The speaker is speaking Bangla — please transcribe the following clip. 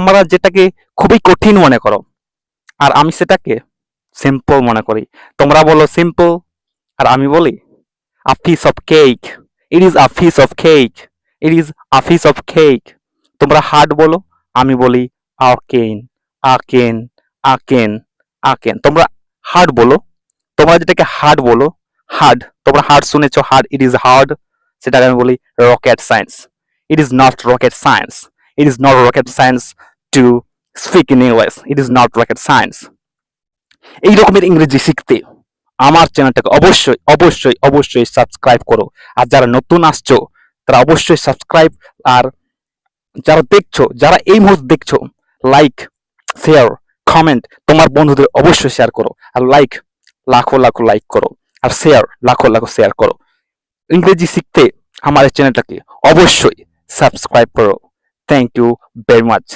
তোমরা যেটাকে খুবই কঠিন মনে করো আর আমি সেটাকে সিম্পল মনে করি। তোমরা বলো সিম্পল আর আমি বলি a piece of cake. It is a piece of cake. It is a piece of cake. তোমরা হার্ড বলো, আমি বলি আকেন, আকেন, আকেন, আকেন। তোমরা হার্ড বলো, তোমরা যেটাকে হার্ড বলো, হার্ড, তোমরা হার্ড শুনেছো, হার্ড, ইট ইজ হার্ড, সেটাকে আমি বলি rocket science. It is not rocket science. It is not rocket science to speak in English. It is not rocket science. এই রকমের ইংরেজি শিখতে আমার চ্যানেলটাকে অবশ্যই অবশ্যই অবশ্যই সাবস্ক্রাইব করো। আর যারা নতুন আসছো তারা অবশ্যই সাবস্ক্রাইব, আর যারা দেখছো, যারা এই মুহূর্তে দেখছো, লাইক, শেয়ার, কমেন্ট তোমার বন্ধুদের অবশ্যই শেয়ার করো। আর লাইক লাখো লাখো লাইক করো, আর শেয়ার লাখো লাখো শেয়ার করো। ইংরেজি শিখতে আমার এই চ্যানেলটাকে অবশ্যই সাবস্ক্রাইব করো। Thank you very much.